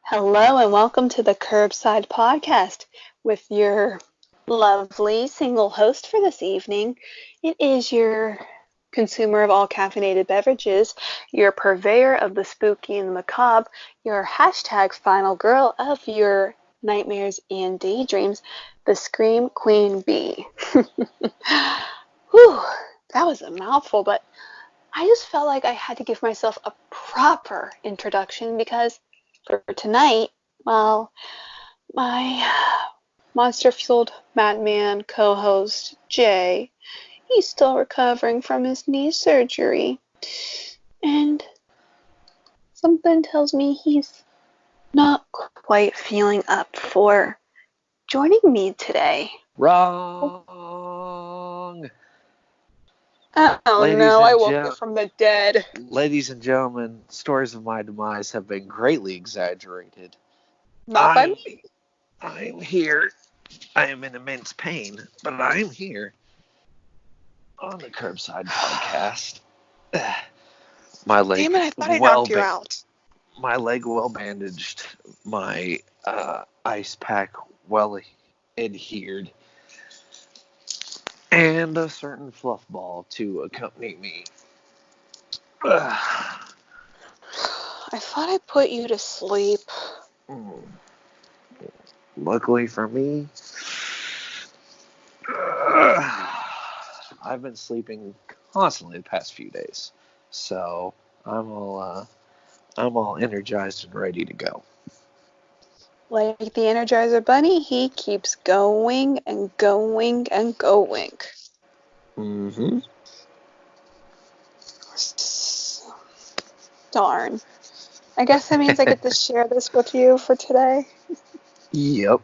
Hello and welcome to the Curbside Podcast with your lovely single host for this evening. It is your consumer of all caffeinated beverages, your purveyor of the spooky and the macabre, your hashtag final girl of your nightmares and daydreams, the Scream Queen Bee. Whew, that was a mouthful, but I just felt like I had to give myself a proper introduction because for tonight, well, my monster-fueled madman co-host, Jay, he's still recovering from his knee surgery. And something tells me he's not quite feeling up for joining me today. Wrong. Oh no, I woke you from the dead. Ladies and gentlemen, stories of my demise have been greatly exaggerated. Not by me. I'm here. I am in immense pain, but I am here on the Curbside Podcast. My leg Damn it, I thought I knocked you out. My leg well bandaged. My ice pack well adhered. And a certain fluff ball to accompany me. I thought I put you to sleep. Luckily for me, I've been sleeping constantly the past few days, so I'm all energized and ready to go. Like the Energizer Bunny, he keeps going and going and going. Mm-hmm. Darn. I guess that means I get to share this with you for today. Yep.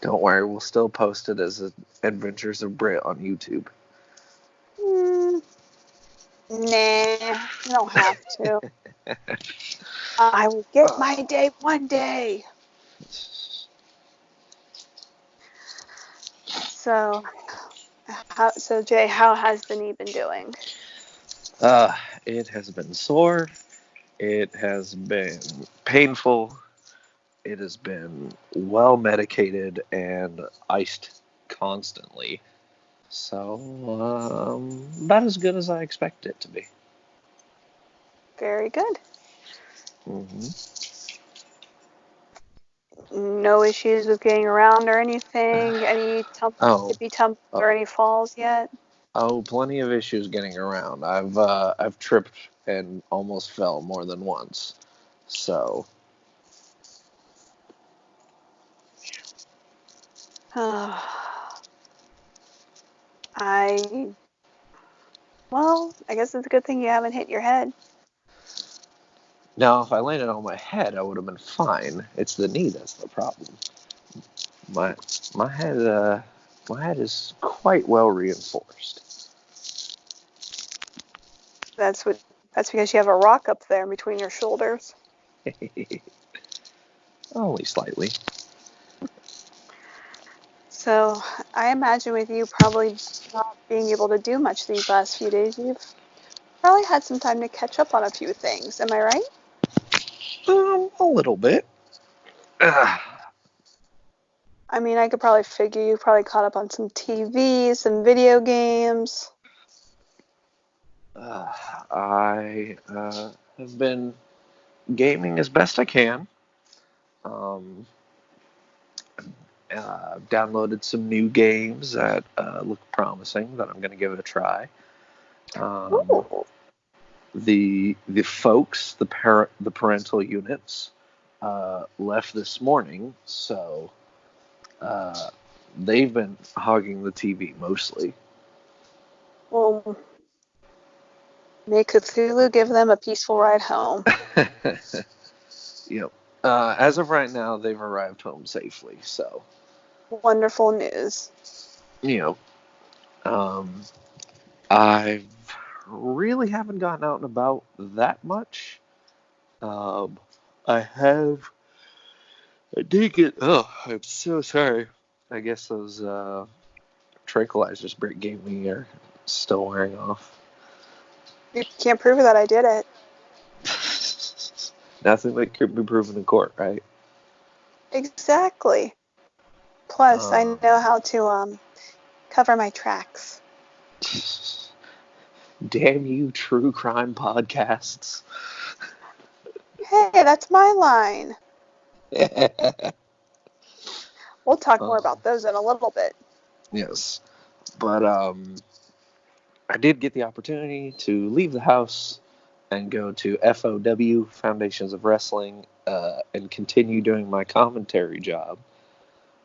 Don't worry, we'll still post it as Adventures of Britt on YouTube. Nah, you don't have to. I will get my day one day. So Jay, how has the knee been doing? It has been sore. It has been painful. It has been well medicated and iced constantly. So, about as good as I expect it to be. Very good. Mm-hmm. No issues with getting around or anything? Any tippy tumps or any falls yet? Oh, plenty of issues getting around. I've tripped and almost fell more than once. So. I guess it's a good thing you haven't hit your head. Now, if I landed on my head, I would have been fine. It's the knee that's the problem. My head is quite well reinforced. That's because you have a rock up there between your shoulders. Only slightly. So I imagine with you probably not being able to do much these last few days, you've probably had some time to catch up on a few things. Am I right? A little bit. I mean, I could probably figure you probably caught up on some TV, some video games. I have been gaming as best I can. Downloaded some new games that look promising that I'm going to give it a try. The folks, the parental units, left this morning, so they've been hogging the TV mostly. Well, may Cthulhu give them a peaceful ride home. Yep. As of right now, they've arrived home safely, so. Wonderful news. I really haven't gotten out and about that much. I did get, I'm so sorry. I guess those tranquilizers Britt gave me are still wearing off. You can't prove that I did it. Nothing that could be proven in court, right? Exactly. Plus, I Um, know how to cover my tracks. Damn you, true crime podcasts. Hey, that's my line. We'll talk more um, about those in a little bit. yes, but I did get the opportunity to leave the house and go to FOW, Foundations of Wrestling, and continue doing my commentary job.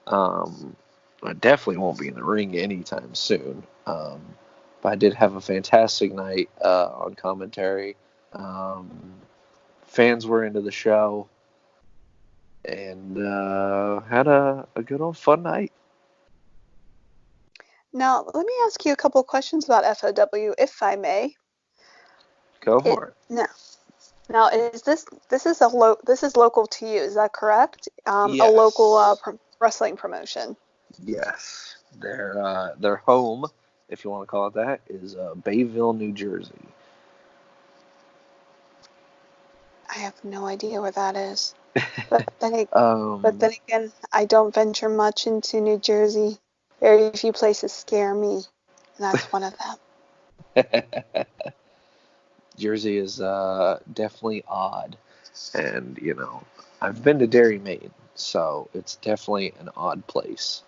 Um, I definitely won't be in the ring anytime soon. But I did have a fantastic night on commentary. Um, Fans were into the show and had a good old fun night. Now, let me ask you a couple questions about FOW, if I may. Go for it. Now, is this is this is local to you? Is that correct? A local Yes. wrestling promotion. Yes. Their home, if you want to call it that, is Bayville, New Jersey. I have no idea where that is. But then, but Um, then again, I don't venture much into New Jersey. Very few places scare me, and that's one of them. Jersey is definitely odd, and I've been to Derry, Maine, so it's definitely an odd place.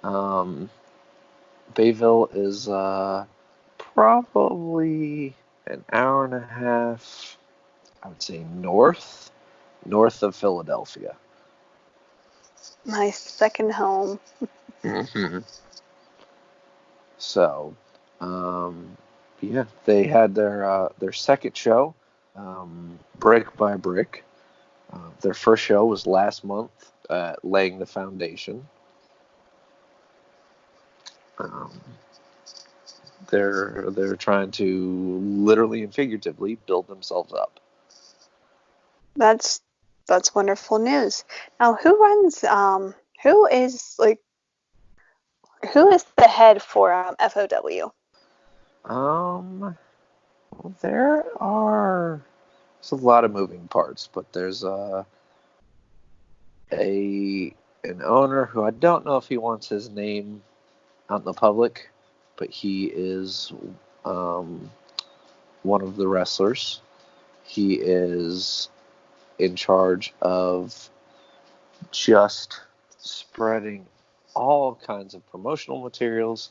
Um, Bayville is probably an hour and a half, I would say north of Philadelphia. My second home. Mm-hmm. So, um, yeah, they had their second show, Brick by Brick. Their first show was last month, laying the foundation. Um, they're trying to literally and figuratively build themselves up. That's that's wonderful news. Now, who is who is the head for FOW? Well, there's a lot of moving parts, but there's a an owner who I don't know if he wants his name out in the public, but he is um, one of the wrestlers. He is in charge of just spreading all kinds of promotional materials.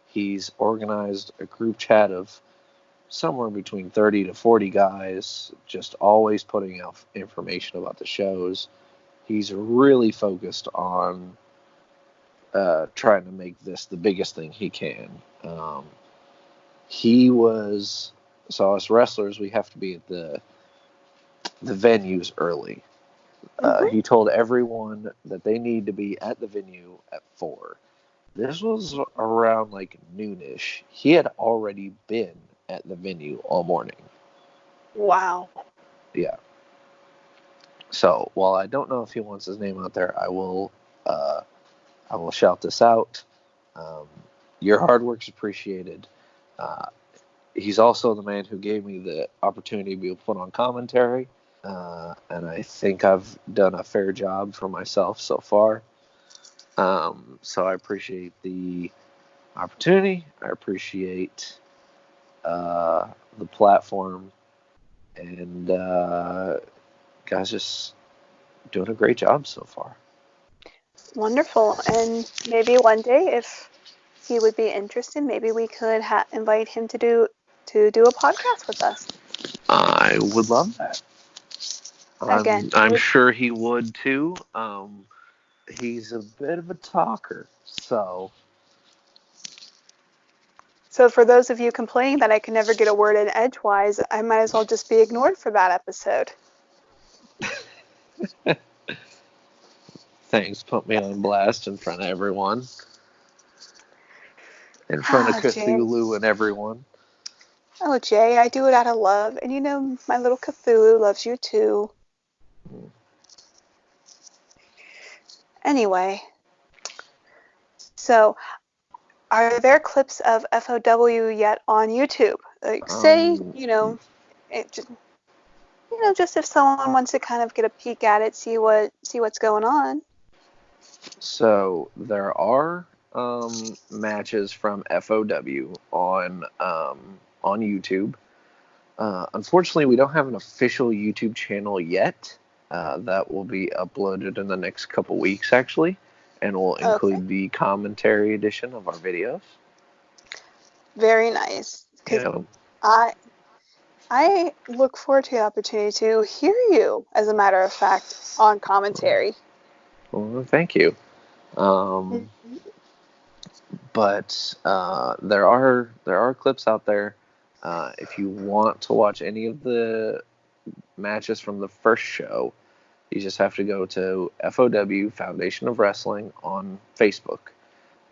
He's organized a group chat of somewhere between 30 to 40 guys, just always putting out information about the shows. He's really focused on trying to make this the biggest thing he can. He was so us wrestlers, we have to be at the venues early. Hmm. He told everyone that they need to be at the venue at 4. This was around like noonish. He had already been at the venue all morning. Wow. Yeah. So while I don't know if he wants his name out there, uh, I will shout this out. Um, your hard work's appreciated. Uh, he's also the man who gave me the opportunity to be put on commentary, and I think I've done a fair job for myself so far. So I appreciate the opportunity. I appreciate the platform, and guys, just doing a great job so far. Wonderful. And maybe one day, if he would be interested, maybe we could invite him to do a podcast with us. I would love that. Again, I'm sure he would too. He's a bit of a talker, so so for those of you complaining that I can never get a word in edgewise, I might as well just be ignored for that episode. thanks. Put me on blast in front of everyone, in front of Ah, Jay. Cthulhu and everyone. Oh, Jay, I do it out of love. And my little Cthulhu loves you too. Anyway, so are there clips of FOW yet on YouTube? Like, say, Um, it just, Just if someone wants to kind of get a peek at it, see what's going on. So there are matches from FOW on YouTube. Unfortunately, we don't have an official YouTube channel yet. That will be uploaded in the next couple weeks, actually, and will Okay. include the commentary edition of our videos. Very nice. You Because know, I I look forward to the opportunity to hear you, as a matter of fact, on commentary. well, thank you. Um, Mhm. but there are clips out there. If you want to watch any of the matches from the first show, you just have to go to FOW Foundation of Wrestling on Facebook,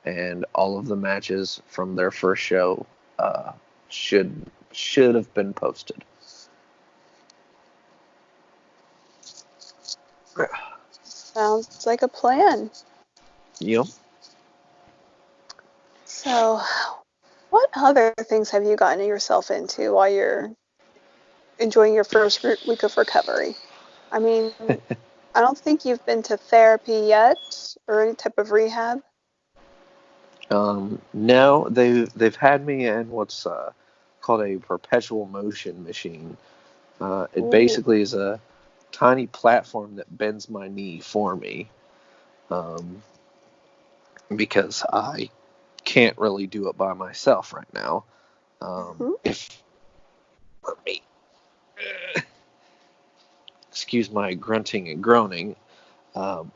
and all of the matches from their first show uh, should have been posted. Sounds like a plan. Yep. So, what other things have you gotten yourself into while you're enjoying your first week of recovery? I mean, I don't think you've been to therapy yet or any type of rehab. No, they've had me in what's called a perpetual motion machine. It Ooh, basically is a tiny platform that bends my knee for me, um, because I can't really do it by myself right now. mhm. If excuse my grunting and groaning,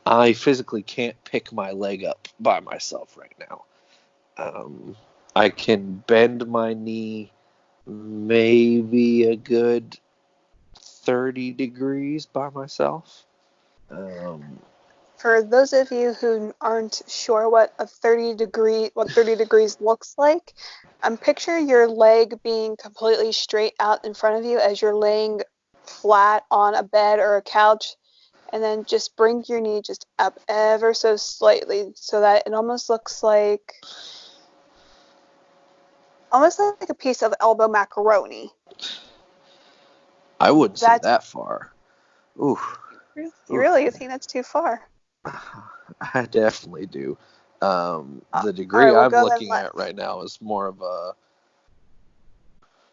I physically can't pick my leg up by myself right now. Um, I can bend my knee maybe a good 30 degrees by myself. Um, For those of you who aren't sure what 30 degrees looks like, picture your leg being completely straight out in front of you as you're laying flat on a bed or a couch, and then just bring your knee just up ever so slightly so that it almost like a piece of elbow macaroni. I wouldn't say That's that far. Ooh, you ooh, really think that's too far. I definitely do. Uh, The all degree right, we'll I'm go then. looking at right now is more of a.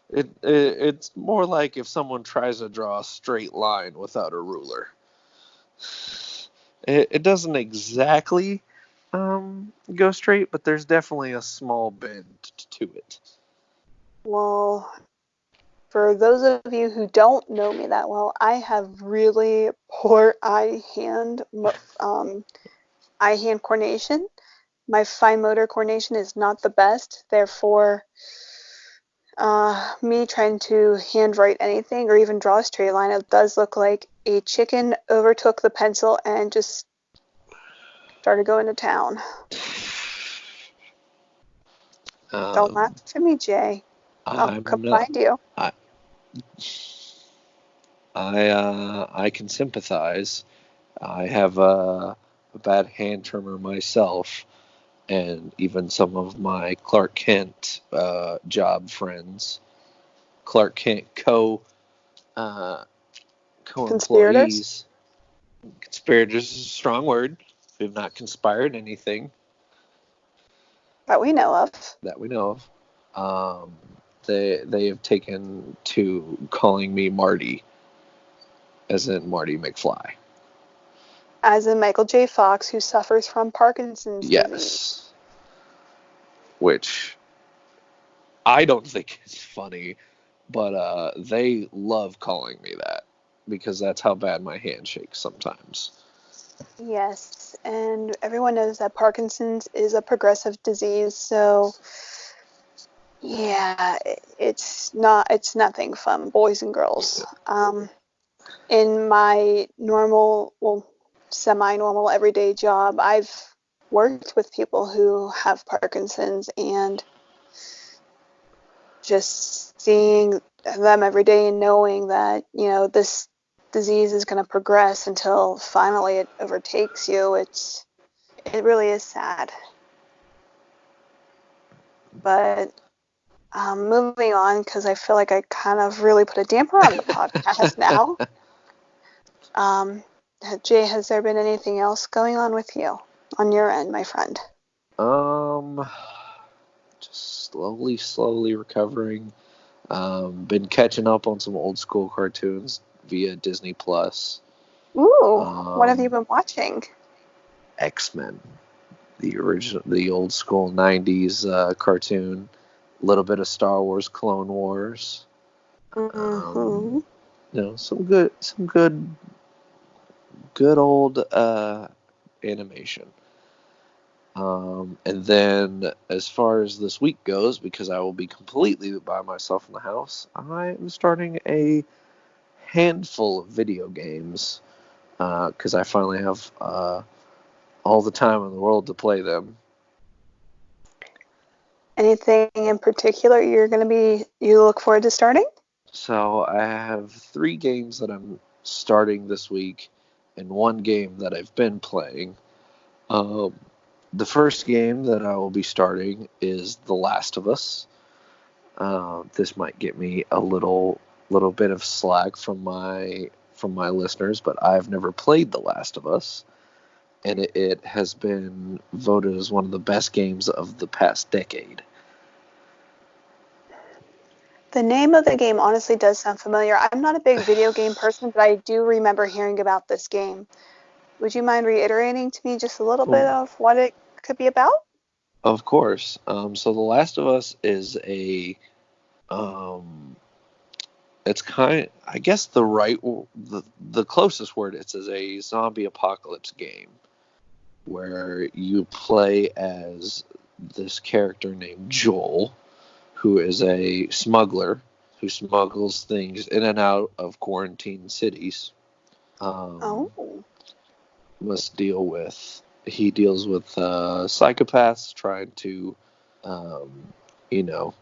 It's more like if someone tries to draw a straight line without a ruler. It doesn't exactly go straight, but there's definitely a small bend to it. Well, for those of you who don't know me that well, I have really poor eye-hand coordination. My fine motor coordination is not the best. Therefore, me trying to handwrite anything or even draw a straight line, it does look like a chicken overtook the pencil and just started going to town. Don't laugh Um, at me, Jay. I'll come I'm not. find you. I I can sympathize. I have a bad hand tremor myself, and even some of my Clark Kent job friends, Clark Kent uh, Conspirators co-employees. Conspirators is a strong word. We've not conspired anything that we know of. that we know of. They have taken to calling me Marty, as in Marty McFly. As in Michael J. Fox, who suffers from Parkinson's disease. Yes, which I don't think is funny, but they love calling me that because that's how bad my hand shakes sometimes. Yes, and everyone knows that Parkinson's is a progressive disease, so yeah, it's nothing fun, boys and girls. In my normal, well, semi-normal everyday job, I've worked with people who have Parkinson's, and just seeing them every day and knowing that, this disease is going to progress until finally it overtakes you, it really is sad. But moving on, because I feel like I kind of really put a damper on the podcast now. Um, Jay, has there been anything else going on with you on your end, my friend? Um, just slowly recovering. Been catching up on some old school cartoons via Disney Plus. Ooh, what have you Um, been watching? X-Men, the old school '90s cartoon. A little bit of Star Wars, Clone Wars. Mm-hmm. Some good old animation. And then, as far as this week goes, because I will be completely by myself in the house, I am starting a handful of video games because I finally have all the time in the world to play them. Anything in particular you look forward to starting? So I have 3 games that I'm starting this week, and 1 game that I've been playing. Um, the first game that I will be starting is The Last of Us. This might get me a little bit of slack from my listeners, but I've never played The Last of Us, and it has been voted as one of the best games of the past decade. The name of the game honestly does sound familiar. I'm not a big video game person, but I do remember hearing about this game. Would you mind reiterating to me just a little bit of what it could be about? Of course. So The Last of Us is um, it's I guess the closest word is a zombie apocalypse game where you play as this character named Joel, who is a smuggler who smuggles things in and out of quarantine cities. Um, Oh, must deal with he deals with psychopaths trying to, um, you know,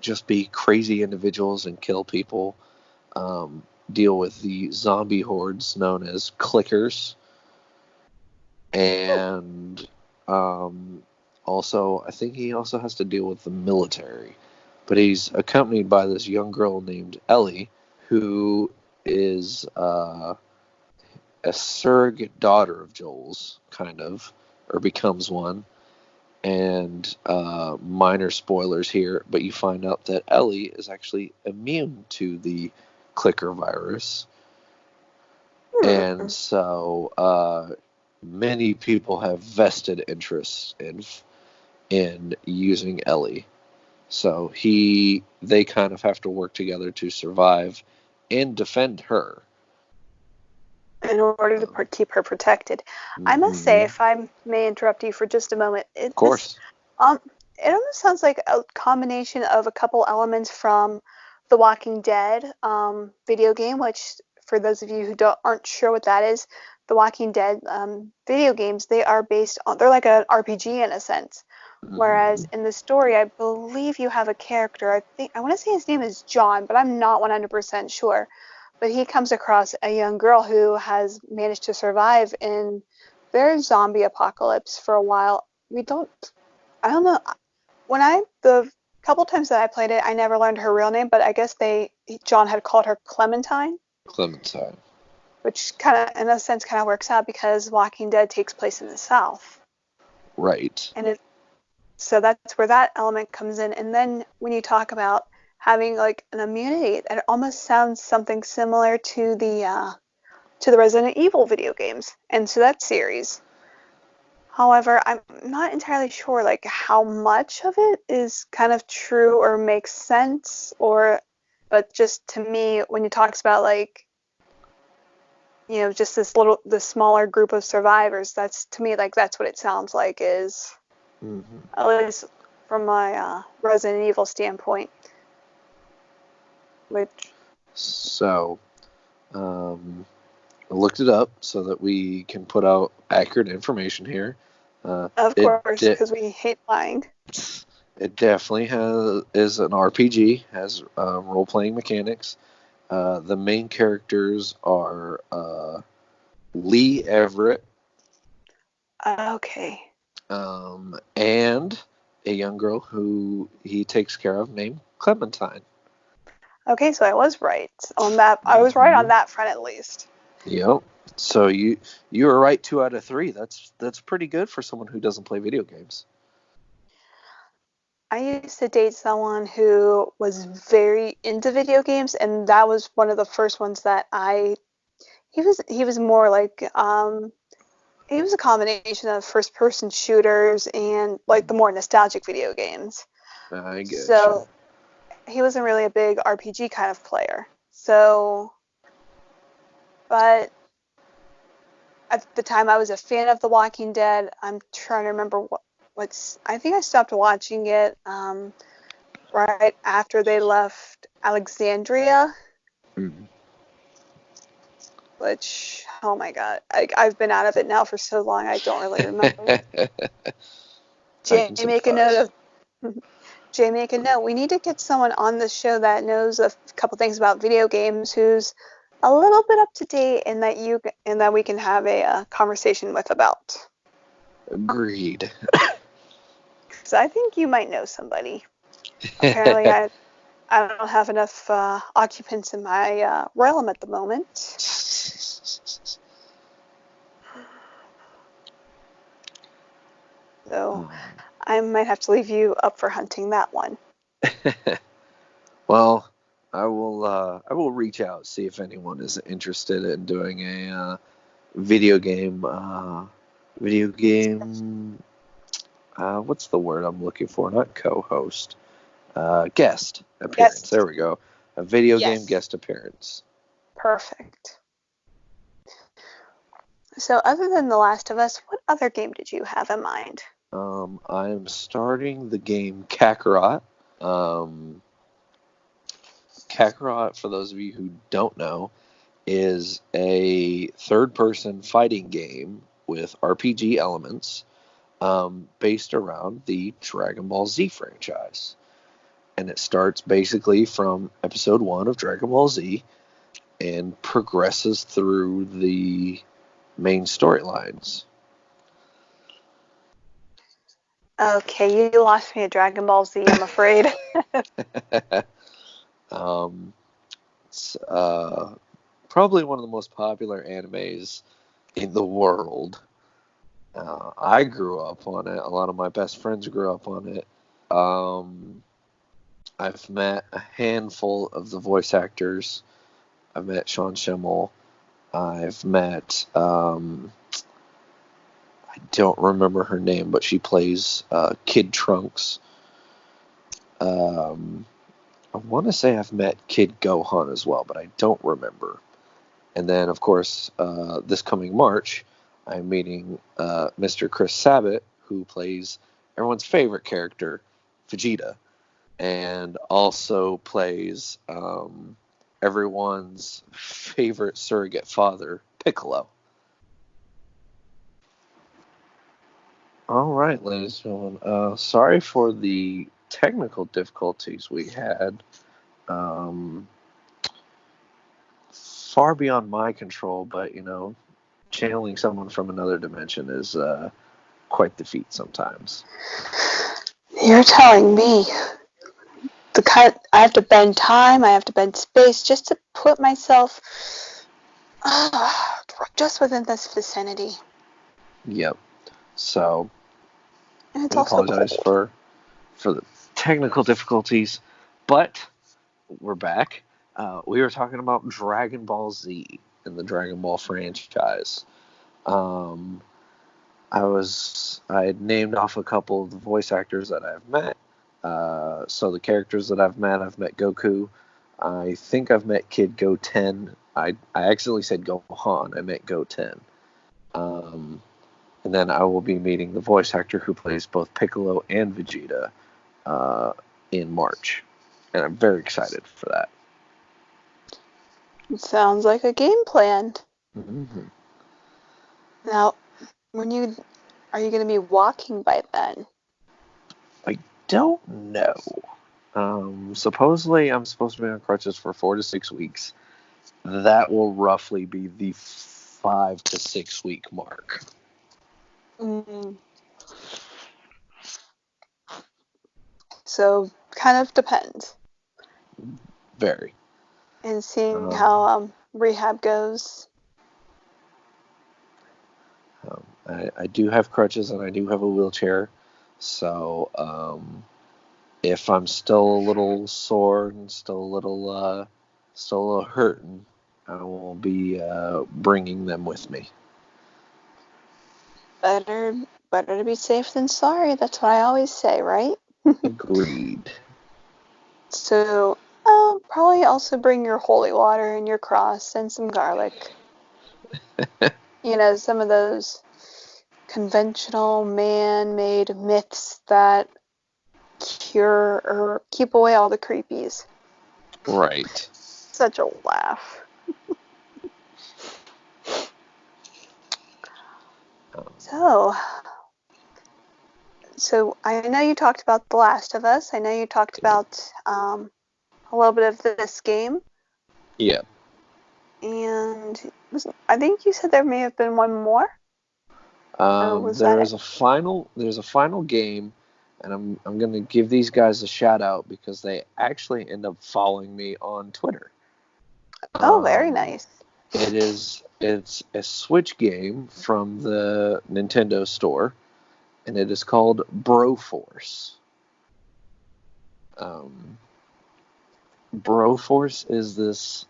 just be crazy individuals and kill people. Deal with the zombie hordes known as clickers, and also I think he also has to deal with the military. But he's accompanied by this young girl named Ellie, who is a surrogate daughter of Joel's, kind of, or becomes one. And minor spoilers here, but you find out that Ellie is actually immune to the clicker virus. And hmm. so many people have vested interest in using Ellie. So they kind of have to work together to survive and defend her. In order to Um, keep her protected. I must say, mhm. if I may interrupt you for just a moment, Of course. um, it almost sounds like a combination of a couple elements from the Walking Dead video game, which for those of you who aren't sure what that is, the Walking Dead video games, they're like an RPG in a sense. Whereas Hmm. in the story, I believe you have a character. I want to say his name is John, but I'm not 100% sure. But he comes across a young girl who has managed to survive in their zombie apocalypse for a while. I don't know. The couple times that I played it, I never learned her real name, but I guess John had called her Clementine, Clementine. which kind of, in a sense, kind of works out because Walking Dead takes place in the South. Right. And so that's where that element comes in. And then when you talk about having like an immunity, it almost sounds something similar to the Resident Evil video games and to that series. However, I'm not entirely sure like how much of it is kind of true or makes sense, but just to me when it talks about like just the smaller group of survivors, that's to me like that's what it sounds like is Hmm. at least from my Resident Evil standpoint, which So, I looked it up so that we can put out accurate information here. of It course de- because we hate lying. it definitely is an RPG, has role playing mechanics. The main characters are Lee Everett Okay. and a young girl who he takes care of named Clementine. Okay, so I was right on that. I was right Mm-hmm. on that front at least. Yep. So you were right 2 out of 3. That's pretty good for someone who doesn't play video games. I used to date someone who was very into video games, and that was one of the first ones that he was more like he was a combination of first person shooters and like the more nostalgic video games. I get you. So he wasn't really a big RPG kind of player. So, but at the time I was a fan of The Walking Dead. I'm trying to remember what's. I think I stopped watching it right after they left Alexandria, Mm. which oh my god, I've been out of it now for so long I don't really remember. I Jay, can make a note sympathize. of Jay, make a note. We need to get someone on the show that knows a couple things about video games, who's a little bit up to date, and that we can have a conversation with about. Agreed. Because I think you might know somebody. Apparently, I don't have enough occupants in my realm at the moment, so I might have to leave you up for hunting that one. Well, I will reach out, see if anyone is interested in doing a video game video game what's the word I'm looking for? Not co-host. Guest appearance. Yes, There we go. A video game yes, guest appearance. perfect. So, other than The Last of Us, what other game did you have in mind? I'm starting the game Kakarot. Um, Kakarot, for those of you who don't know, is a third-person fighting game with RPG elements, based around the Dragon Ball Z franchise. And it starts basically from episode 1 of Dragon Ball Z and progresses through the main storylines. Okay, you lost me at Dragon Ball Z, I'm afraid. um, it's probably one of the most popular animes in the world. I grew up on it. A lot of my best friends grew up on it. Um, I've met a handful of the voice actors. I've met Sean Schimmel. I've met I don't remember her name, but she plays Kid Trunks. Um, I want to say I've met Kid Gohan as well, but I don't remember. And then, of course, this coming March, I'm meeting Mr. Chris Sabat, who plays everyone's favorite character, Vegeta, and also plays everyone's favorite surrogate father, Piccolo. All right, ladies and gentlemen. Sorry for the technical difficulties we had. Um, Far beyond my control, but channeling someone from another dimension is quite the feat sometimes. You're telling me I have to bend time, I have to bend space just to put myself just within this vicinity. Yep. So And it's we also apologize cold. for the technical difficulties, but we're back. We were talking about Dragon Ball Z and the Dragon Ball franchise. Um, I had named off a couple of the voice actors that I've met. So the characters that I've met Goku. I think I've met Kid Goten. I accidentally said Gohan. I meant Goten. Um, and then I will be meeting the voice actor who plays both Piccolo and Vegeta uh, in March, and I'm very excited for that. It sounds like a game plan. Mm-hmm. Now, when you are you going to be walking by then? I don't know. Supposedly, I'm supposed to be on crutches for 4 to 6 weeks. That will roughly be the 5 to 6 week mark. Mm. So kind of depends. Very. And seeing Um, how rehab goes. I do have crutches and I do have a wheelchair, so if I'm still a little sore and still a little hurting, I will be bringing them with me. Better to be safe than sorry. That's what I always say, right? Agreed. So probably also bring your holy water and your cross and some garlic. Some of those conventional man-made myths that cure or keep away all the creepies. Right. Such a laugh. So, I know you talked about The Last of Us. I know you talked about a little bit of this game, Yeah. and I think you said there may have been one more, or was that it? There's a final game, and I'm gonna give these guys a shout out because they actually end up following me on Twitter. Oh, very Um, nice. it's a Switch game from the Nintendo store, and it is called Broforce. Um, Broforce is this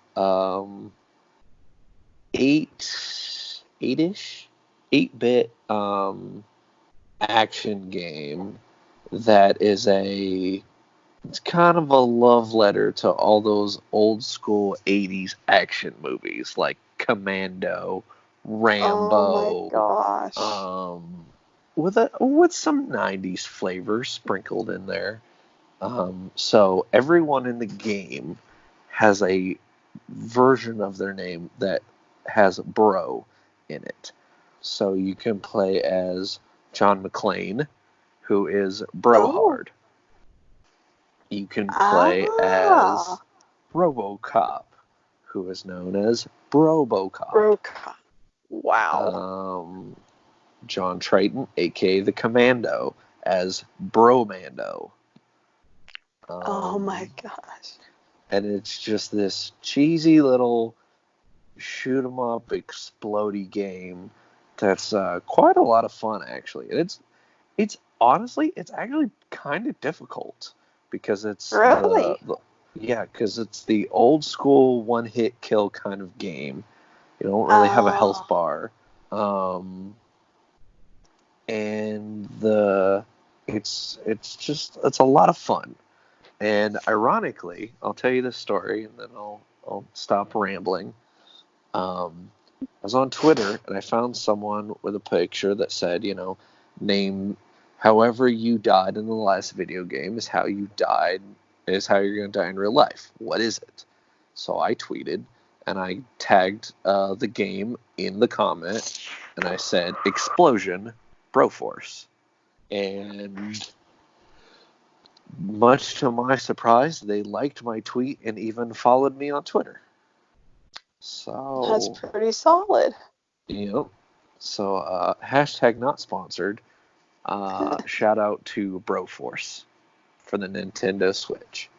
eight-ish, 8-bit action game that is it's kind of a love letter to all those old school 80s action movies like Commando, Oh my Rambo, gosh. um, with some 90s flavor sprinkled in there. So everyone in the game has a version of their name that has bro in it. So you can play as John McClane, who is Oh. Brohard. You can play Ah. as RoboCop, who is known as Brobocop. Broke. Wow. Um, John Triton, aka the Commando, as Bromando. Oh my Um, gosh. and it's just this cheesy little shoot 'em up explodey game that's quite a lot of fun actually. And it's honestly it's actually kind of difficult because it's Really? because it's the old school one hit kill kind of game. You don't really have a health Oh. bar. And the it's a lot of fun. And ironically, I'll tell you this story and then I'll stop rambling. I was on Twitter and I found someone with a picture that said, name however you died in the last video game is how you died, is how you're going to die in real life. What is it? So I tweeted and I tagged the game in the comment and I said, Explosion, Broforce. And much to my surprise, they liked my tweet and even followed me on Twitter. That's So, pretty solid. Yep. So, hashtag not sponsored. Shout out to Broforce for the Nintendo Switch.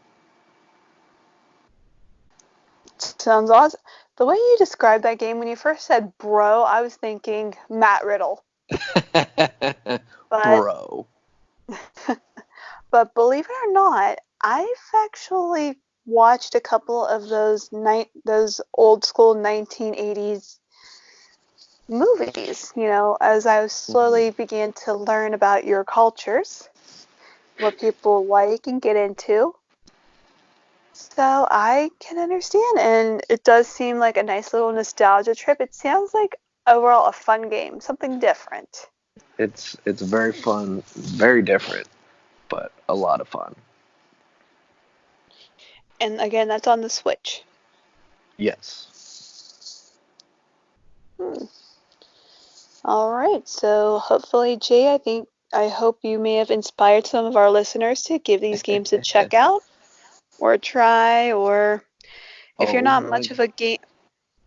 Sounds awesome. The way you described that game when you first said bro, I was thinking Matt Riddle. But Bro. but believe it or not, I've actually watched a couple of those old school 1980s movies, as I Mhm. slowly began to learn about your cultures, what people like and get into. So I can understand, and it does seem like a nice little nostalgia trip. It sounds like overall a fun game, something different. It's very fun, very different, but a lot of fun. And again, that's on the Switch. Yes. Hmm. All right, so hopefully, Jay, I hope you may have inspired some of our listeners to give these games a check out or a try, or if you're Oh not my! much of a game,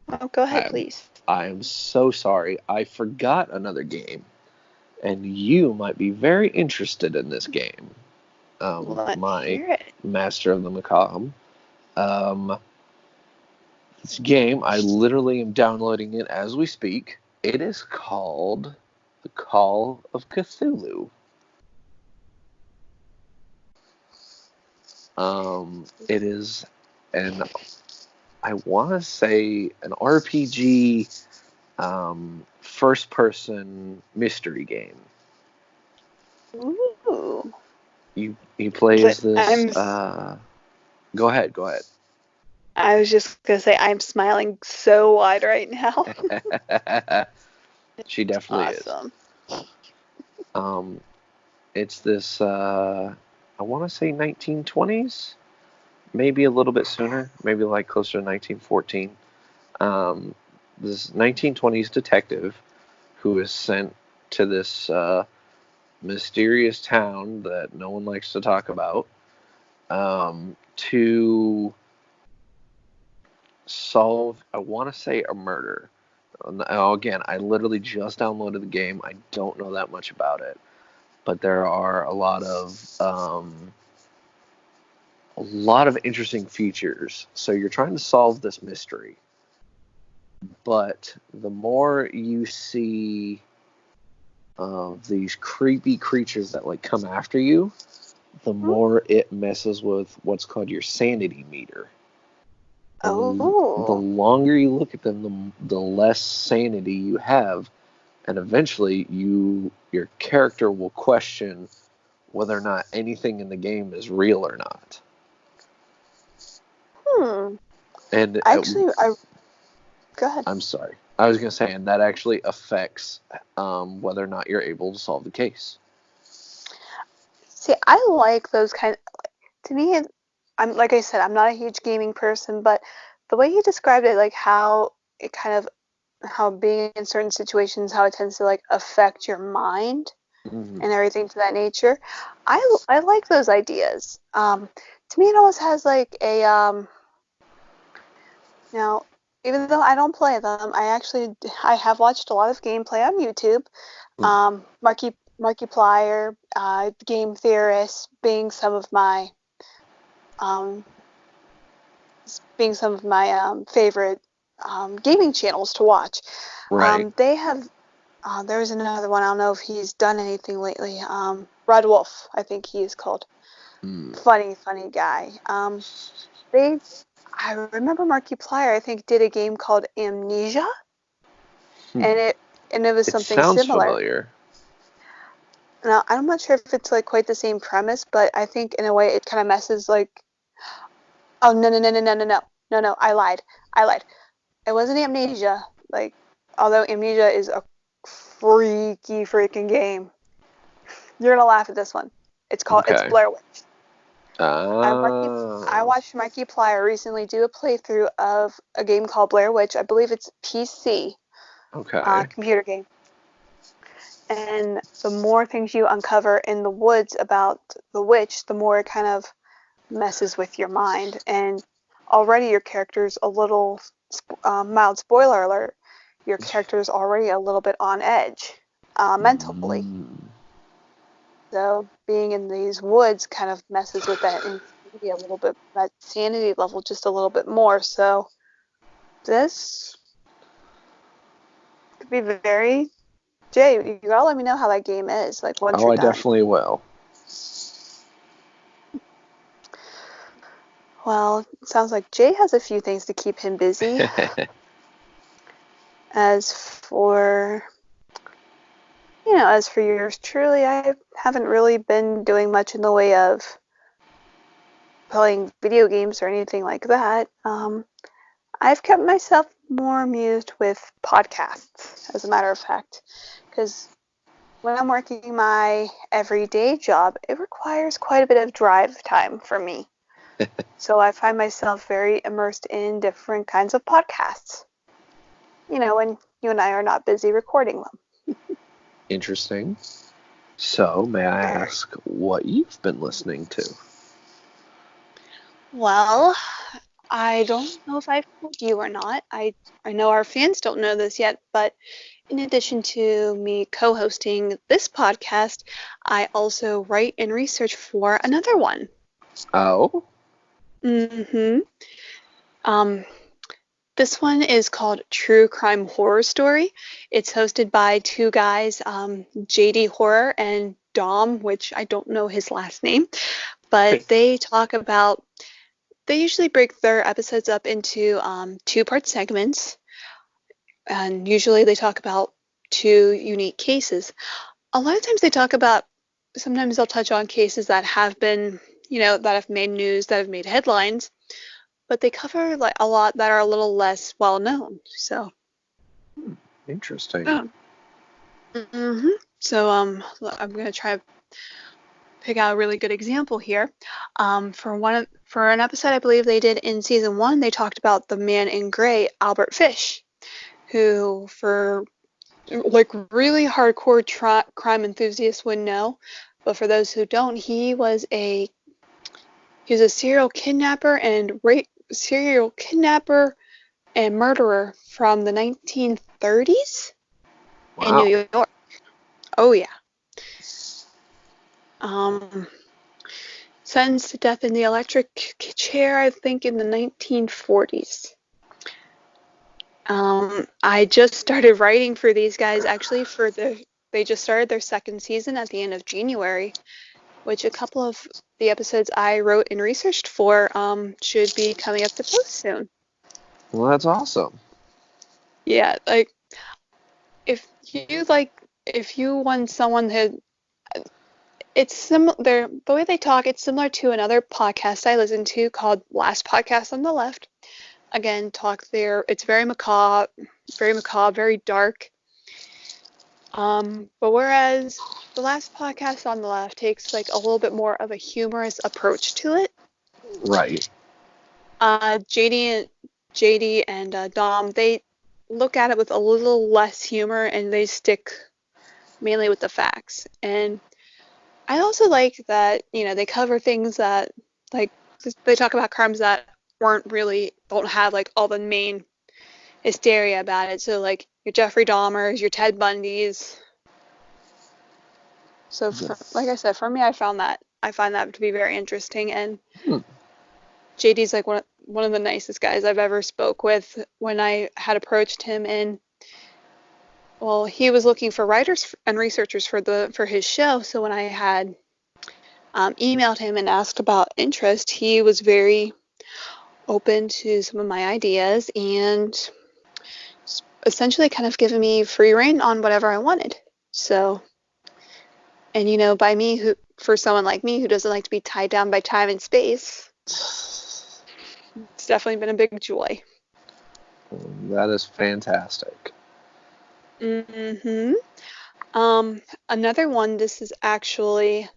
oh, go ahead, I'm please. I am so sorry. I forgot another game, and you might be very interested in this game. Let's my hear it. master of the macabre. Um, this game, I literally am downloading it as we speak. It is called The Call of Cthulhu. It is an, I want to say, an RPG first-person mystery game. Ooh. He plays this. I'm. Go ahead, go I was just gonna say I'm smiling so wide right now. ahead. She definitely is. Awesome. Um, it's this. I want to say 1920s, maybe a little bit sooner, maybe like closer to 1914. Um, this 1920s detective who is sent to this mysterious town that no one likes to talk about to solve, I want to say, a murder. Now, again, I literally just downloaded the game. I don't know that much about it, but there are a lot of interesting features. So you're trying to solve this mystery, but the more you see of these creepy creatures that like come after you, the more it messes with what's called your sanity meter. The Oh. longer you look at them, the less sanity you have, and eventually your character will question whether or not anything in the game is real or not. Hmm. And Actually, go ahead. I'm sorry, I was going to say, and that actually affects whether or not you're able to solve the case. See, I like those kind. To me, I'm like I said, I'm not a huge gaming person, but the way you described it, like how it kind of how being in certain situations, how it tends to like affect your mind Mm-hmm. and everything to that nature. I like those ideas. To me, it always has like a now, even though I don't play them, I have watched a lot of gameplay on YouTube. Markiplier, Game Theorist um, being some of my favorite gaming channels to watch. Right. They have there's another one. I don't know if he's done anything lately. Red Wolf, I think he is called. Mm. Funny guy. They I remember Markiplier, I think, did a game called Amnesia, Hmm. and it was It something sounds similar. familiar. Now, I'm not sure if it's like quite the same premise, but I think in a way it kind of messes like. Oh no! I lied. It wasn't Amnesia. Like, although Amnesia is a freaky freaking game, you're gonna laugh at this one. It's Okay. Blair Witch. I Oh. watched Markiplier recently do a playthrough of a game called Blair Witch. I believe it's PC Okay. computer game. And the more things you uncover in the woods about the witch, the more it kind of messes with your mind. And already your character's a little mild spoiler alert. Your character's already a little bit on edge mentally. Mm. So being in these woods kind of messes with that insanity a little bit, that sanity level just a little bit more. So this could be very. Jay, you gotta let me know how that game is, like once Oh, you're I done. definitely will. Well, it sounds like Jay has a few things to keep him busy. As for, as for yours truly, I haven't really been doing much in the way of playing video games or anything like that. I've kept myself more amused with podcasts, as a matter of fact, because when I'm working my everyday job, it requires quite a bit of drive time for me. So I find myself very immersed in different kinds of podcasts, when you and I are not busy recording them. Interesting. So, may I Very. ask what you've been listening to? Well, I don't know if I've told you or not. I know our fans don't know this yet, but in addition to me co-hosting this podcast, I also write and research for another one. Oh? Mm-hmm. Um, this one is called True Crime Horror Story. It's hosted by two guys, JD Horror and Dom, which I don't know his last name, but they usually break their episodes up into two-part segments, and usually they talk about two unique cases. A lot of times sometimes they'll touch on cases that have been, that have made news, that have made headlines, but they cover like a lot that are a little less well known. So, Interesting. yeah. So, I'm gonna try to pick out a really good example here. For an episode I believe they did in season 1, they talked about the man in gray, Albert Fish, who for like really hardcore crime enthusiasts would know, but for those who don't, he was a serial kidnapper and murderer from the 1930s in Wow. New York. Oh yeah. Um, sentenced to death in the electric chair, I think, in the 1940s. I just started writing for these guys actually they just started their second season at the end of January, which a couple of the episodes I wrote and researched for should be coming up to post soon. Well, that's awesome. Yeah, like if you want someone who it's similar the way they talk, it's similar to another podcast I listen to called Last Podcast on the Left. Again, talk there. It's very macabre, very dark. But whereas the Last Podcast on the Left takes like a little bit more of a humorous approach to it, Right. JD and Dom, they look at it with a little less humor and they stick mainly with the facts. And I also like that, they cover things that, like, they talk about crimes that don't have, like, all the main hysteria about it. So, like, your Jeffrey Dahmers, your Ted Bundys. So, like I said, for me, I find that to be very interesting. And JD's, like, one of the nicest guys I've ever spoke with when I had approached him. And, well, he was looking for writers and researchers for his show. So when I had emailed him and asked about interest, he was very open to some of my ideas and essentially kind of given me free reign on whatever I wanted. So, and for someone like me who doesn't like to be tied down by time and space, it's definitely been a big joy. That is fantastic. Mm-hmm. Another one, this is actually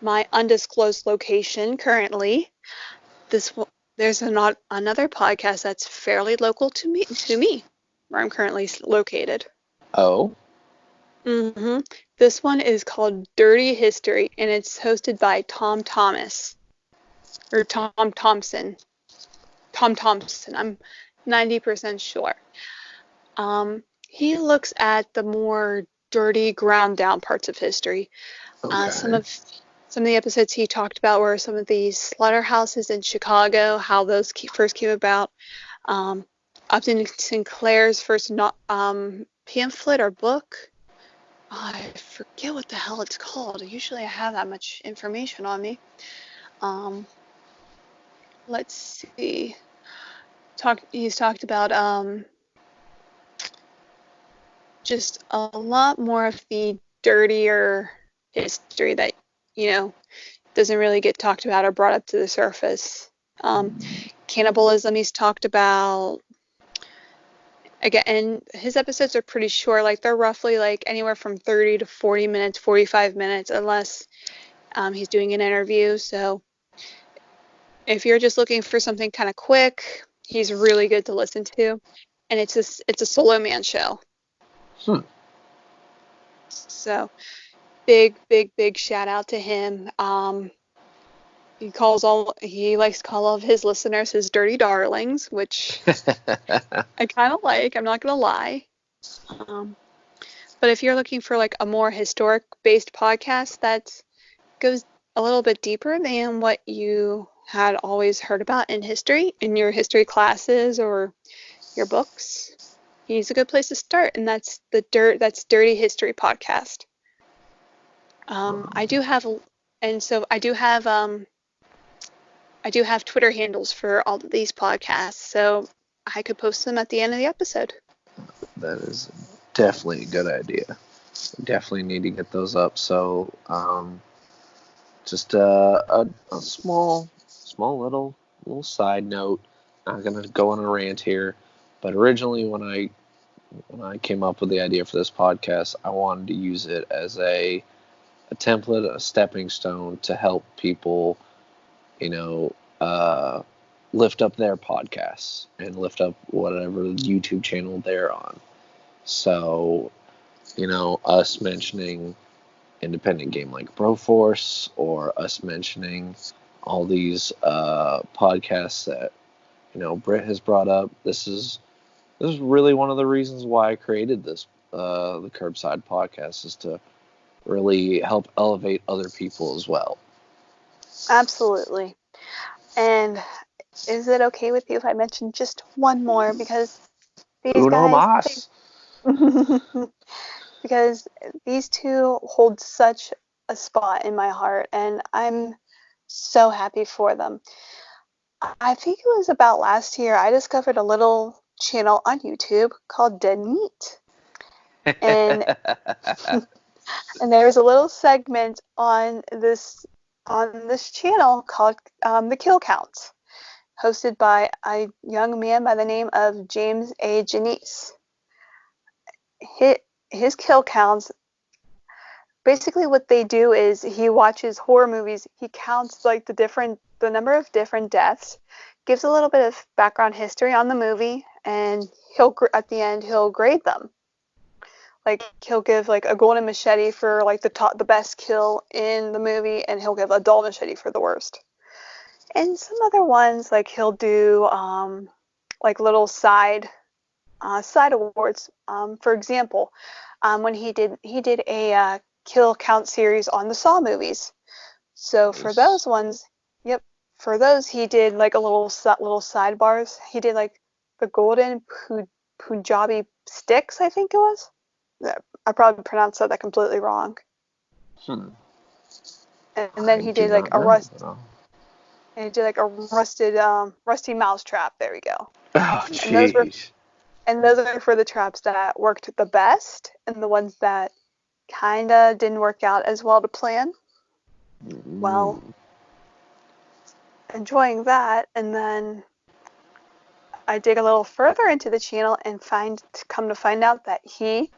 my undisclosed location currently. There's another podcast that's fairly local to me, where I'm currently located. Oh? Mm-hmm. This one is called Dirty History, and it's hosted by Tom Thomas, or Tom Thompson. Tom Thompson, I'm 90% sure. He looks at the more dirty, ground down parts of history. Okay. Some of the episodes he talked about were some of the slaughterhouses in Chicago, how those first came about. Upton Sinclair's first pamphlet or book. I forget what the hell it's called. Usually I have that much information on me. Let's see. He's talked about just a lot more of the dirtier history that, doesn't really get talked about or brought up to the surface. Cannibalism he's talked about. Again, and his episodes are pretty short. Like, they're roughly like anywhere from 30 to 40 minutes, 45 minutes, unless he's doing an interview. So if you're just looking for something kind of quick, he's really good to listen to. And it's a solo man show. So big shout out to him. he likes to call all of his listeners his dirty darlings, which I kind of like. I'm not gonna lie. Um, but if you're looking for like a more historic based podcast that goes a little bit deeper than what you had always heard about in history in your history classes or your books, he's a good place to start, and that's that's Dirty History Podcast. I do have, and so I do have Twitter handles for all of these podcasts, so I could post them at the end of the episode. That is definitely a good idea. We definitely need to get those up. So, just a small little side note. Not gonna go on a rant here, but originally when I came up with the idea for this podcast, I wanted to use it as a template, a stepping stone to help people, you know, lift up their podcasts and lift up whatever YouTube channel they're on. So, us mentioning independent game like Broforce, or us mentioning all these podcasts that Britt has brought up. This is really one of the reasons why I created this the Curbside podcast, is to really help elevate other people as well. Absolutely. And is it okay with you if I mention just one more? Because these Uno guys, mas. because these two hold such a spot in my heart, and I'm so happy for them. I think it was about last year I discovered a little channel on YouTube called Dead Meat. And and there was a little segment on this channel called The Kill Count, hosted by a young man by the name of James A. Janice. His kill counts, basically what they do is he watches horror movies, he counts like the number of different deaths, gives a little bit of background history on the movie, and at the end he'll grade them. Like he'll give like a golden machete for like the best kill in the movie, and he'll give a dull machete for the worst. And some other ones, like he'll do like little side awards. For example, when he did a kill count series on the Saw movies. So Nice. for those ones, for those he did like a little sidebars. He did like the golden Punjabi sticks, I think it was. I probably pronounced that completely wrong. And then he did like a rusty mousetrap. There we go. Oh, jeez. And those are for the traps that worked the best, and the ones that kinda didn't work out as well to plan. Well, enjoying that, and then I dig a little further into the channel and come to find out that he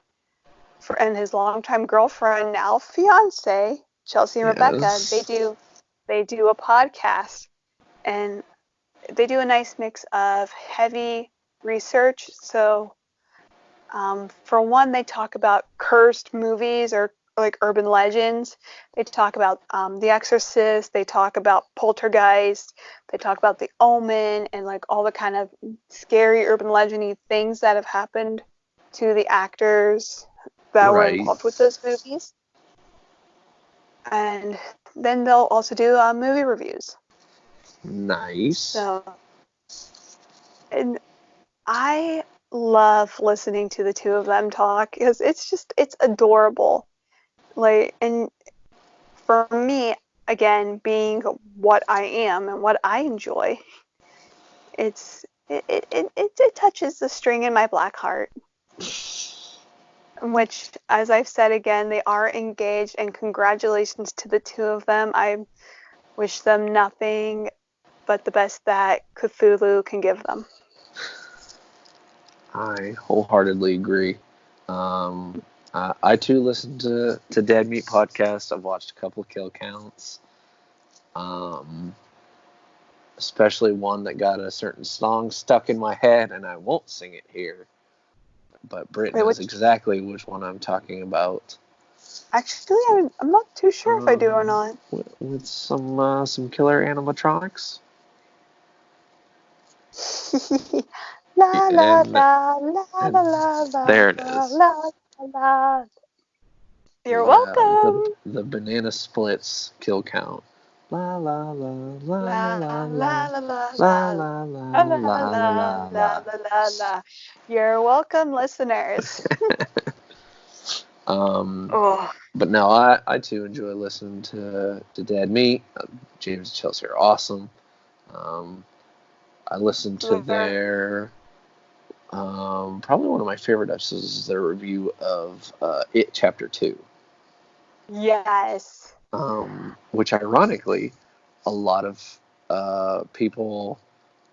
and his longtime girlfriend, now fiance, Chelsea and Rebecca, they do a podcast, and they do a nice mix of heavy research. So for one, they talk about cursed movies or like urban legends. They talk about The Exorcist. They talk about Poltergeist. They talk about The Omen and like all the kind of scary urban legendy things that have happened to the actors that were involved with those movies. And then they'll also do movie reviews. Nice. So, and I love listening to the two of them talk because it's adorable. Like, and for me, again, being what I am and what I enjoy, it touches the string in my black heart. Which, as I've said again, they are engaged, and congratulations to the two of them. I wish them nothing but the best that Cthulhu can give them. I wholeheartedly agree. I too listen to Dead Meat podcast. I've watched a couple of kill counts, especially one that got a certain song stuck in my head, and I won't sing it here. But Britt knows exactly which one I'm talking about. Actually, I'm not too sure if I do or not. with some killer animatronics. La la And la la la and la la there it la is. la la. You're The welcome. the banana splits kill count. La la la la la La la la la la la la la la la la la la la la la la. la la. You're welcome, listeners. Um, Oh, but no, I too enjoy listening to Dead Meat. James and Chelsea are awesome. Um, I listened to there. their probably one of my favorite episodes is their review of It Chapter 2. Yes. Which ironically, a lot of people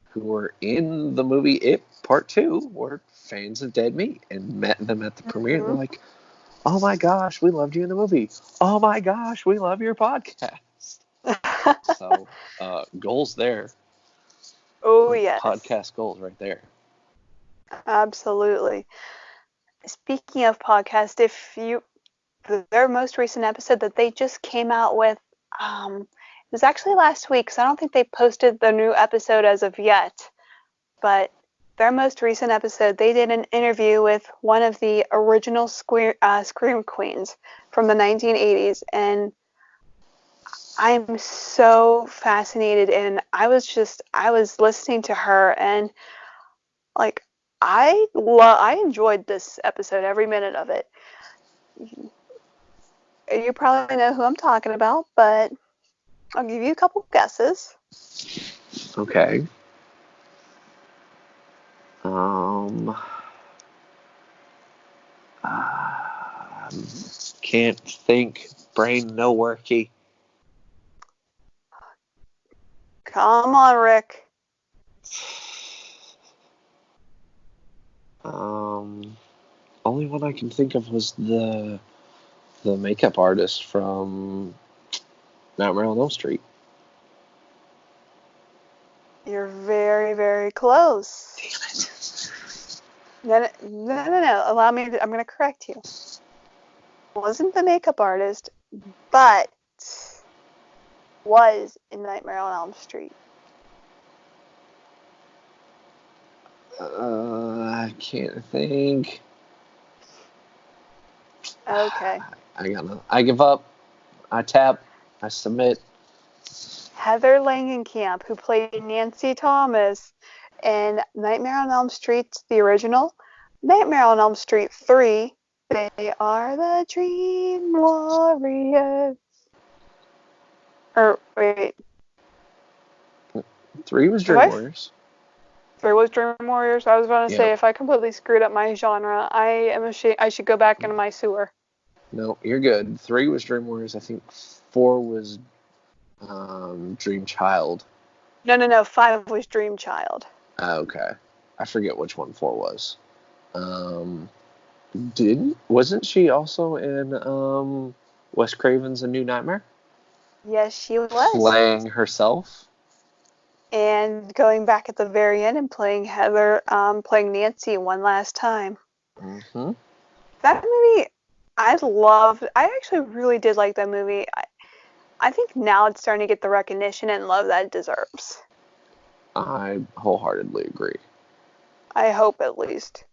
who were in the movie It Part 2 were fans of Dead Meat and met them at the premiere. And they're Mhm. like, oh my gosh, we loved you in the movie. Oh my gosh, we love your podcast. So, goals there. Oh yes, Podcast goals right there. absolutely. Speaking of podcast, if you their most recent episode that they just came out with, it was actually last week, so I don't think they posted the new episode as of yet. But their most recent episode, they did an interview with one of the original Scream Queens from the 1980s, and I'm so fascinated. And I was listening to her, and like I enjoyed this episode, every minute of it. You probably know who I'm talking about, but I'll give you a couple guesses. Okay. Um, can't think. Brain no worky. Come on, Rick. Um, only one I can think of was the makeup artist from Nightmare on Elm Street. You're very, very close. Damn it. No. Allow me. I'm going to correct you. Wasn't the makeup artist, but was in Nightmare on Elm Street. I can't think. Okay. I give up. I tap. I submit. Heather Langenkamp, who played Nancy Thomas in Nightmare on Elm Street, the original, Nightmare on Elm Street 3, They Are the Dream Warriors. Or, wait, 3 was if Dream I Warriors. 3 was Dream Warriors, I was going to say, Yep. if I completely screwed up my genre, I am ashamed. I should go back into my sewer. No, you're good. 3 was Dream Warriors. I think 4 was Dream Child. No. 5 was Dream Child. Okay. I forget which one 4 was. Wasn't she also in Wes Craven's A New Nightmare? Yes, she was. Playing herself? And going back at the very end and playing Heather, playing Nancy one last time. Mm-hmm. That movie, I actually really did like that movie. I think now it's starting to get the recognition and love that it deserves. I wholeheartedly agree. I hope, at least.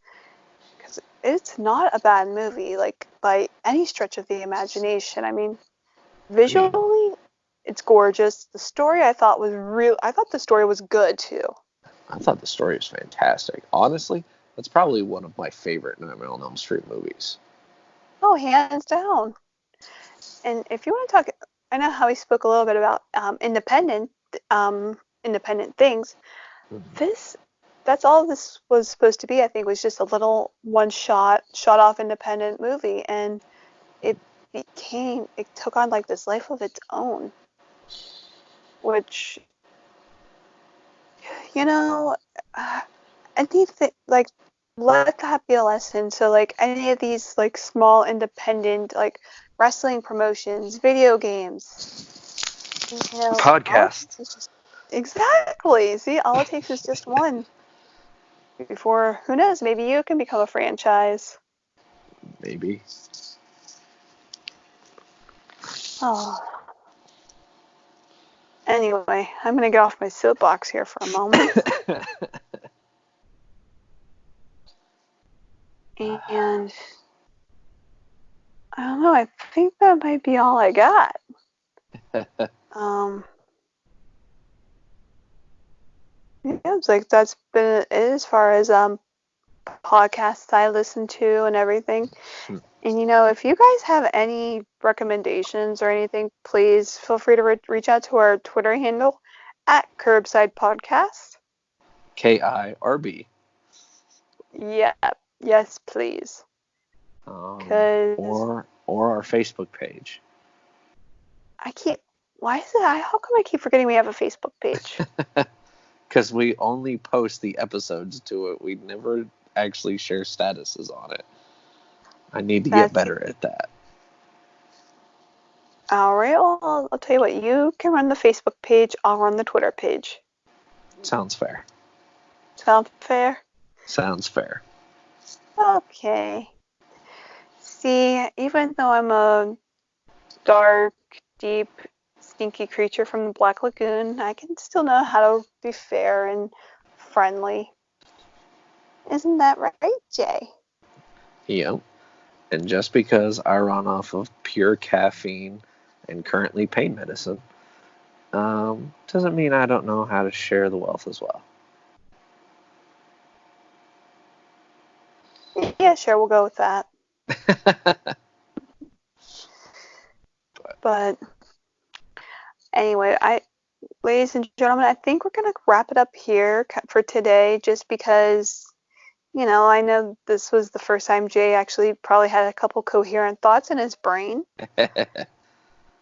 Because it's not a bad movie, like, by any stretch of the imagination. I mean, I mean, visually, it's gorgeous. The story I thought the story was good too. I thought the story was fantastic. Honestly, that's probably one of my favorite Nightmare on Elm Street movies. Oh, hands down. And if you want to talk, I know how we spoke a little bit about independent things. Mm-hmm. This, that's all this was supposed to be. I think was just a little shot off independent movie, and it took on like this life of its own, which you know, uh, I think that like let that be a lesson. So like any of these like small independent like wrestling promotions, video games, all it Podcast. takes is just exactly. See, all it takes is just one before who knows, maybe you can become a franchise. Maybe. Oh. Anyway, I'm going to get off my soapbox here for a moment. And I don't know, I think that might be all I got. Yeah, it's like that's been it as far as podcasts I listen to and everything. And if you guys have any recommendations or anything, please feel free to reach out to our Twitter handle at Curbside Podcast. KIRB. Yeah, yes, please. Or our Facebook page. How come I keep forgetting we have a Facebook page? Because we only post the episodes to it. We never actually share statuses on it. I need to get better at that. All right, well, I'll tell you what. You can run the Facebook page. I'll run the Twitter page. Sounds fair. Sound fair? Sounds fair. Okay. See, even though I'm a dark, deep, stinky creature from the Black Lagoon, I can still know how to be fair and friendly. Isn't that right, Jay? Yep. And just because I run off of pure caffeine and currently pain medicine, doesn't mean I don't know how to share the wealth as well. Yeah, sure, we'll go with that. But anyway, ladies and gentlemen, I think we're going to wrap it up here for today just because, I know this was the first time Jay actually probably had a couple coherent thoughts in his brain.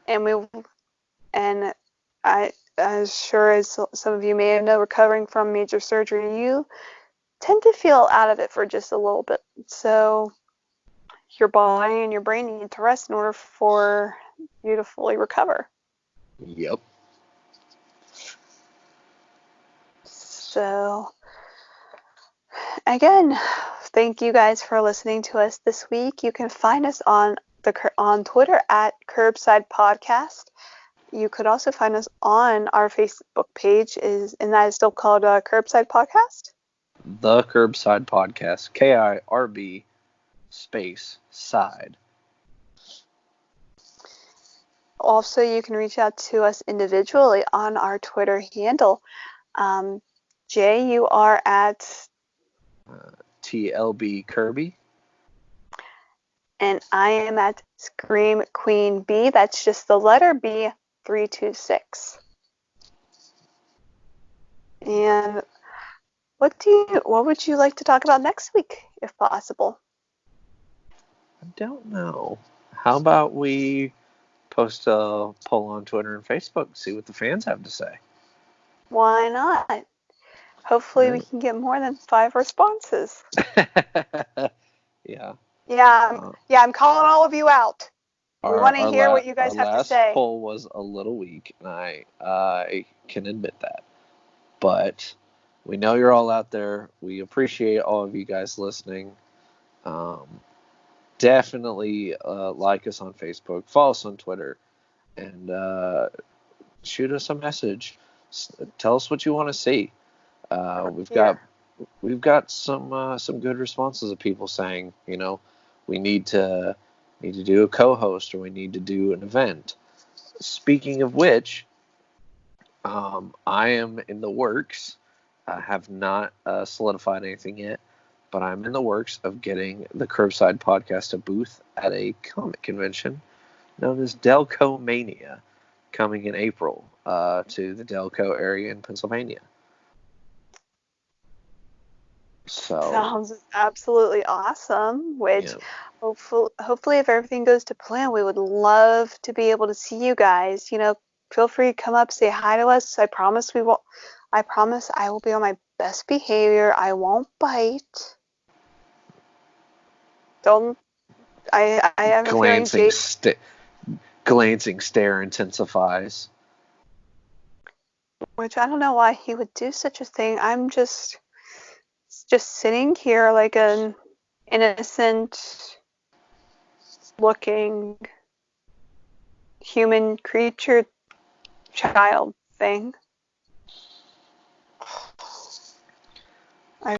And I, as sure as some of you may know, recovering from major surgery, you tend to feel out of it for just a little bit. So your body and your brain need to rest in order for you to fully recover. Yep. So again, thank you guys for listening to us this week. You can find us on Twitter at Curbside Podcast. You could also find us on our Facebook page, and that is still called Curbside Podcast. The Curbside Podcast, KIRB space side. Also, you can reach out to us individually on our Twitter handle. Jay, you are at TLB Kirby. And I am at Scream Queen B. That's just the letter B, 326. And what would you like to talk about next week, if possible? I don't know. How about we post a poll on Twitter and Facebook, see what the fans have to say? Why not? Hopefully we can get more than 5 responses. Yeah. Yeah, I'm calling all of you out. We want to hear what you guys have to say. Our last poll was a little weak, and I can admit that. But we know you're all out there. We appreciate all of you guys listening. Definitely like us on Facebook, follow us on Twitter, and shoot us a message. Tell us what you want to see. We've got some good responses of people saying, we need to do a co-host, or we need to do an event. Speaking of which, I am in the works. I have not solidified anything yet, but I'm in the works of getting the Curbside Podcast a booth at a comic convention known as Delco Mania, coming in April to the Delco area in Pennsylvania. So sounds absolutely awesome. Which hopefully, if everything goes to plan, we would love to be able to see you guys. Feel free to come up, say hi to us. I promise I will be on my best behavior. I won't bite. I have a feeling glancing stare intensifies. Which I don't know why he would do such a thing. I'm just sitting here like an innocent looking human creature child thing.